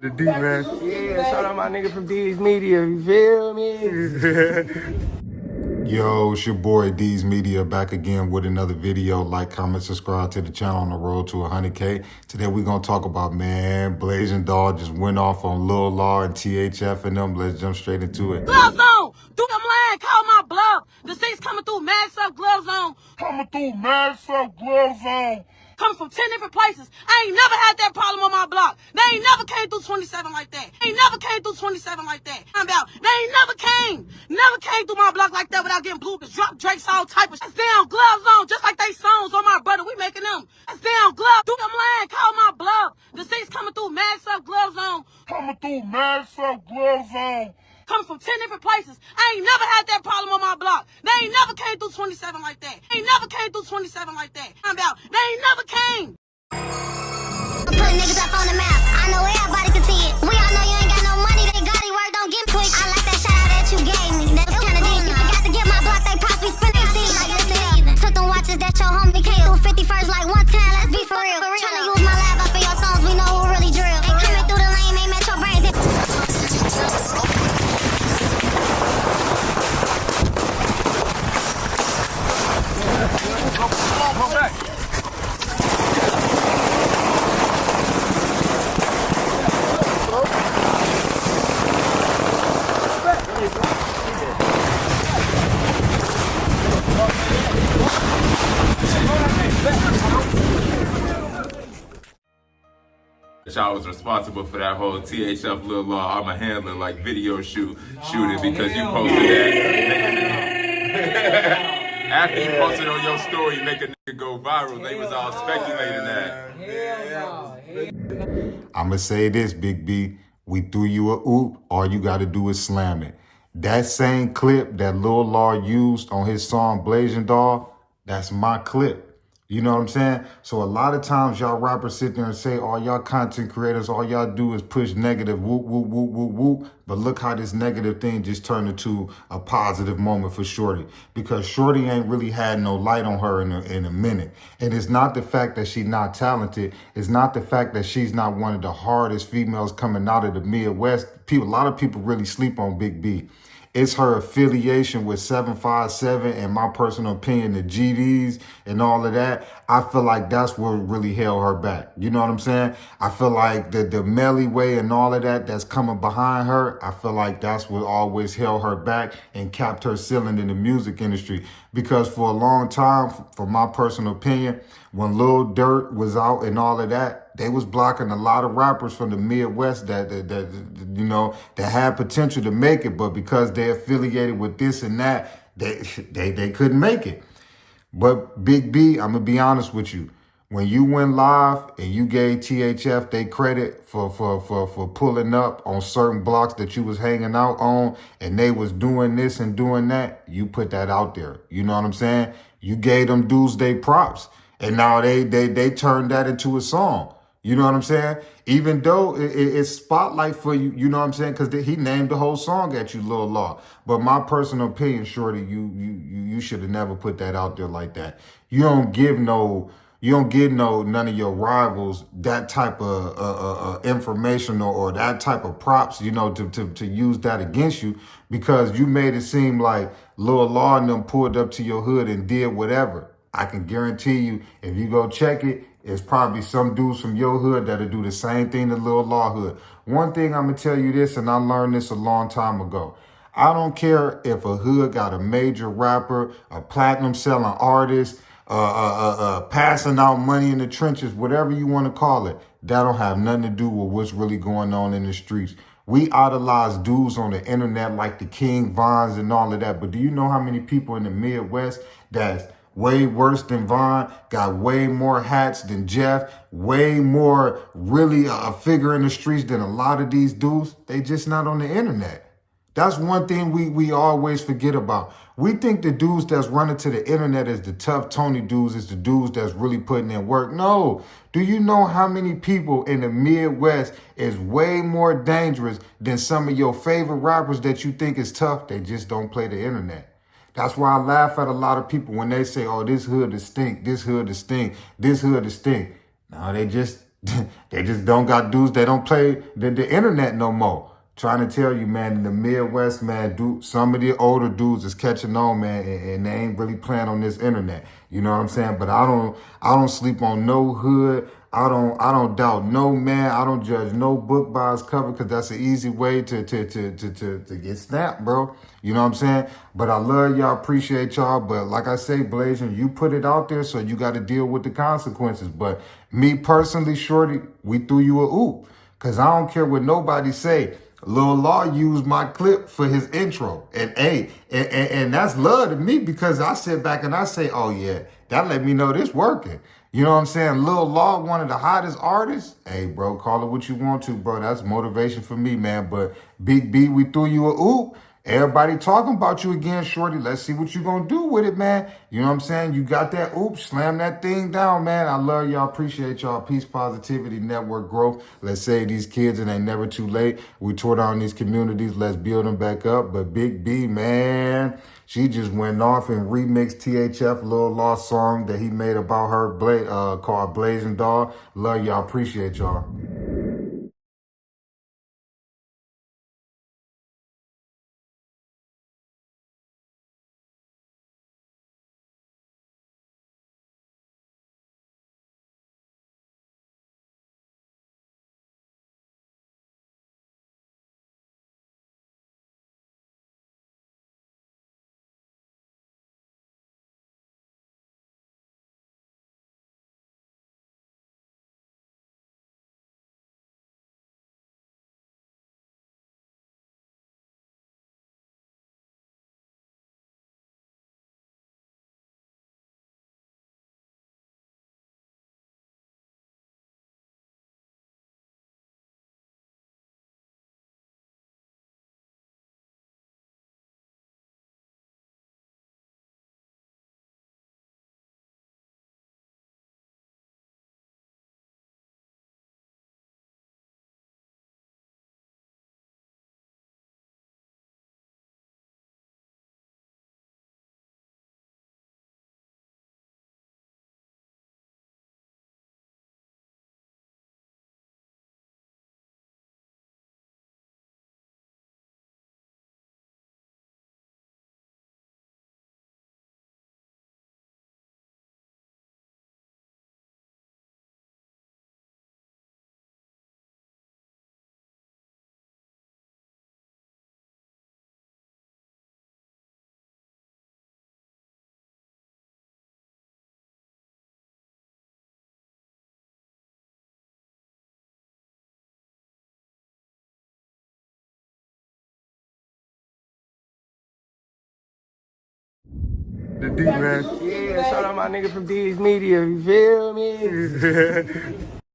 The D, man. Yeah, shout out my nigga from D's Media, you feel me? Yo, it's your boy D's Media back again with another video. Like, comment, subscribe to the channel on the road to 100K. Today we're going to talk about, man, Blasian just went off on Lil Law and THF and them. Let's jump straight into it. Gloves on! Do them line, call my bluff. The six coming through, mask up, gloves on. Coming from 10 different places. I ain't never had that problem on my block. They ain't never came through 27 like that. They ain't never came through my block like that without getting blue. Drop Drakes, all type of shit. That's down, gloves on, just like they songs on my brother. We making them. That's down, gloves. Do them line, call my bluff. The six coming through, mask up, gloves on. Coming from 10 different places. I ain't never had that problem on my block. They ain't never came through 27 like that. They ain't never came. Put niggas up on the map. I know everybody can see it. We all know you ain't got no money. That gaudy work don't get quick. I like that shout out that you gave me. That was kinda deep. You forgot to get my block. They possibly spin their seeds like this season. Took them watches that your homie came through 51st like one time. Let's be for real. Tryna use my live up in your songs. We know who really drill. They coming through the lane, ain't met your brains. Come back. I was responsible for that whole THF Lil Law. I'm a handler, like video shooting because you posted that. After you posted on your story, you make a nigga go viral. They was all speculating that. I'ma say this, Big B. We threw you a oop. All you got to do is slam it. That same clip that Lil Law used on his song Blasian, that's my clip. You know what I'm saying? So a lot of times y'all rappers sit there and say, all y'all content creators, all y'all do is push negative, whoop, whoop, whoop, whoop, whoop. But look how this negative thing just turned into a positive moment for Shorty. Because Shorty ain't really had no light on her in a minute. And it's not the fact that she's not talented. It's not the fact that she's not one of the hardest females coming out of the Midwest. A lot of people really sleep on Big B. It's her affiliation with 757 and my personal opinion, the GDs and all of that. I feel like that's what really held her back. You know what I'm saying? I feel like the Melly way and all of that that's coming behind her, I feel like that's what always held her back and capped her ceiling in the music industry. Because for a long time, for my personal opinion, when Lil Durk was out and all of that, they was blocking a lot of rappers from the Midwest that had potential to make it, but because they affiliated with this and that, they couldn't make it. But Big B, I'm gonna be honest with you. When you went live and you gave THF they credit for pulling up on certain blocks that you was hanging out on and they was doing this and doing that, you put that out there. You know what I'm saying? You gave them dudes they props. And now they turned that into a song. You know what I'm saying? Even though it's spotlight for you, you know what I'm saying? Because he named the whole song at you, Lil Law. But my personal opinion, Shorty, you should have never put that out there like that. You don't give none of your rivals that type of information or that type of props, you know, to use that against you, because you made it seem like Lil Law and them pulled up to your hood and did whatever. I can guarantee you, if you go check it, it's probably some dudes from your hood that'll do the same thing to Lil Law hood. One thing I'm going to tell you this, and I learned this a long time ago. I don't care if a hood got a major rapper, a platinum selling artist, passing out money in the trenches, whatever you want to call it. That don't have nothing to do with what's really going on in the streets. We idolize dudes on the internet like the King Vons and all of that. But do you know how many people in the Midwest that's way worse than Von, got way more hats than Jeff, way more really a figure in the streets than a lot of these dudes? They just not on the internet. That's one thing we always forget about. We think the dudes that's running to the internet is the tough Tony dudes, is the dudes that's really putting in work. No. Do you know how many people in the Midwest is way more dangerous than some of your favorite rappers that you think is tough? They just don't play the internet. That's why I laugh at a lot of people when they say, oh, this hood is stink, this hood is stink, this hood is stink. No, they just They just don't got dudes. They don't play the internet no more. Trying to tell you, man, in the Midwest, man, some of the older dudes is catching on, man, and they ain't really playing on this internet. You know what I'm saying? But I don't sleep on no hood. I don't doubt no man. I don't judge no book by its cover, because that's an easy way to get snapped, bro. You know what I'm saying? But I love y'all, appreciate y'all. But like I say, Blasian, you put it out there, so you got to deal with the consequences. But me personally, Shorty, we threw you a oop, because I don't care what nobody say. Lil Law used my clip for his intro. And and that's love to me, because I sit back and I say, oh yeah, that let me know this working. You know what I'm saying? Lil Law, one of the hottest artists. Hey, bro, call it what you want to, bro. That's motivation for me, man. But Big B, we threw you a oop. Everybody talking about you again, Shorty. Let's see what you gonna do with it, man. You know what I'm saying? You got that oops, slam that thing down, man. I love y'all, appreciate y'all. Peace, positivity, network growth. Let's save these kids, and ain't never too late. We tore down these communities. Let's build them back up. But Big B, man, she just went off and remixed THF Lil Law song that he made about her called Blazing Dog. Love y'all, appreciate y'all. The D, man. Yeah, shout out my nigga from D's Media, you feel me?